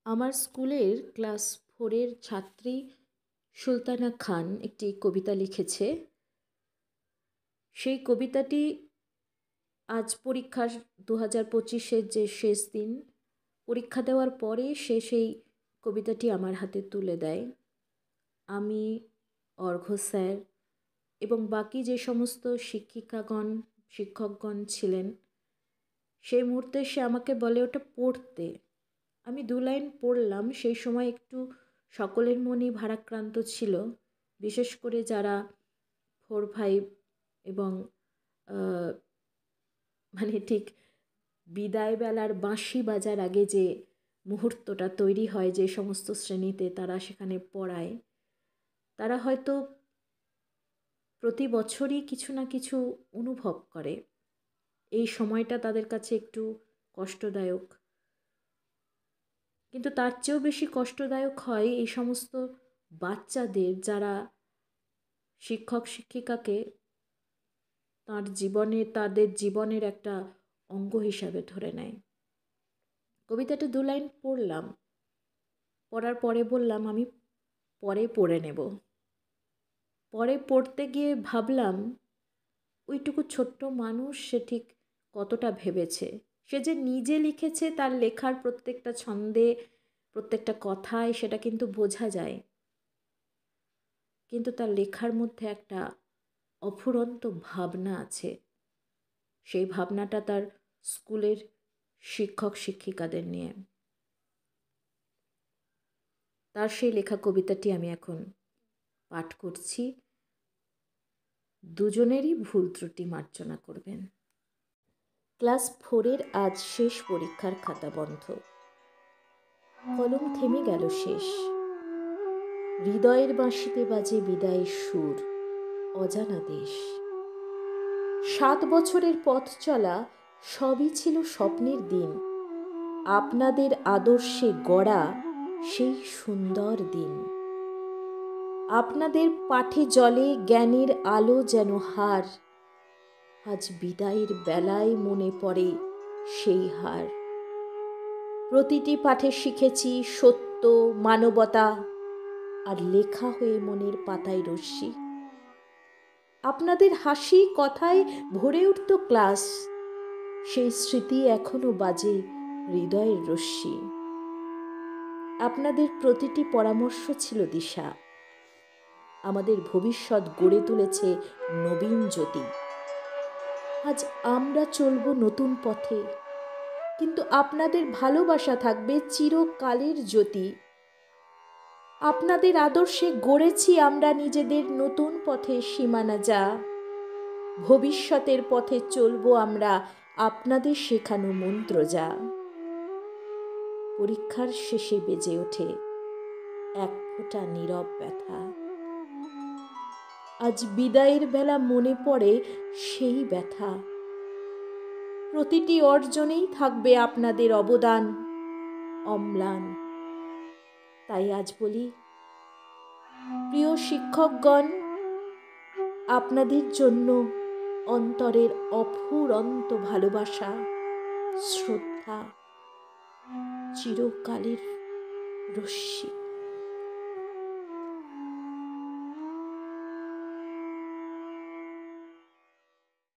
আমার স্কুলের ক্লাস 4-এর ছাত্রী সুলতানা খান একটি কবিতা লিখেছে। সেই কবিতাটি আজ পরীক্ষার 2025-এর যে শেষ দিন, পরীক্ষা দেওয়ার পরে সে সেই কবিতাটি আমার হাতে তুলে দেয়। আমি, অর্ঘ্য স্যার এবং বাকি যে সমস্ত শিক্ষকগণ ছিলেন, সেই মুহূর্তে সে আমাকে বলে ওটা পড়তে। আমি 2 লাইন পড়লাম। সেই সময় একটু সকলের মনই ভারাক্রান্ত ছিল, বিশেষ করে যারা 4-5 এবং মানে ঠিক বিদায় বেলার বাঁশি বাজার আগে যে মুহূর্তটা তৈরি হয় যে সমস্ত শ্রেণীতে তারা সেখানে পড়ায়, তারা হয়তো প্রতি বছরই কিছু না কিছু অনুভব করে। এই সময়টা তাদের কাছে একটু কষ্টদায়ক, কিন্তু তার চেয়েও বেশি কষ্টদায়ক হয় এই সমস্ত বাচ্চাদের যারা শিক্ষক শিক্ষিকাকে তাদের জীবনের একটা অঙ্গ হিসাবে ধরে নেয়। কবিতাটা 2 লাইন পড়লাম, পড়ার পরে বললাম আমি পরে পড়ে নেব। পরে পড়তে গিয়ে ভাবলাম ওইটুকু ছোট্ট মানুষ সে ঠিক কতটা ভেবেছে। সে যে নিজে লিখেছে তার লেখার প্রত্যেকটা ছন্দে, প্রত্যেকটা কথায় সেটা কিন্তু বোঝা যায়, কিন্তু তার লেখার মধ্যে একটা অফুরন্ত ভাবনা আছে। সেই ভাবনাটা তার স্কুলের শিক্ষক শিক্ষিকাদের নিয়ে। তার সেই লেখা কবিতাটি আমি এখন পাঠ করছি। দুজনেরই ভুল ত্রুটি মার্জনা করবেন। ক্লাস 4-এর আজ শেষ পরীক্ষার খাতা বন্ধ। কলম থেমে গেল শেষ। হৃদয়ের বাঁশিতে বাজে বিদায়ের সুর, অজানা দেশ। 7 বছরের পথ চলা সবই ছিল স্বপ্নের দিন, আপনাদের আদর্শে গড়া সেই সুন্দর দিন। আপনাদের পাঠে জলে জ্ঞানের আলো যেন হার, আজ বিদায়ের বেলায় মনে পড়ে সেই হার। প্রতিটি পাঠে শিখেছি সত্য, মানবতা, আর লেখা হয়ে মনের পাতায় রশ্মি। আপনাদের হাসি কথায় ভরে উঠত ক্লাস, সেই স্মৃতি এখনো বাজে হৃদয়ের রশ্মি। আপনাদের প্রতিটি পরামর্শ ছিল দিশা, আমাদের ভবিষ্যৎ গড়ে তুলেছে নবীন জ্যোতি। আজ আমরা চলব নতুন পথে, কিন্তু আপনাদের ভালোবাসা থাকবে চিরকালের জ্যোতি। আপনাদের আদর্শে গড়েছি আমরা নিজেদের নতুন পথের সীমানা যা, ভবিষ্যতের পথে চলব আমরা আপনাদের শেখানো মন্ত্র যা। পরীক্ষার শেষে বেজে ওঠে এক ফোঁটা নীরব ব্যথা, আজ বিদায়ের বেলা মনে পড়ে সেই ব্যথা। প্রতিটি অর্জনেই থাকবে আপনাদের অবদান অম্লান। তাই আজ বলি, প্রিয় শিক্ষকগণ, আপনাদের জন্য অন্তরের অফুরন্ত ভালোবাসা, শ্রদ্ধা, চিরকালের রশ্মি।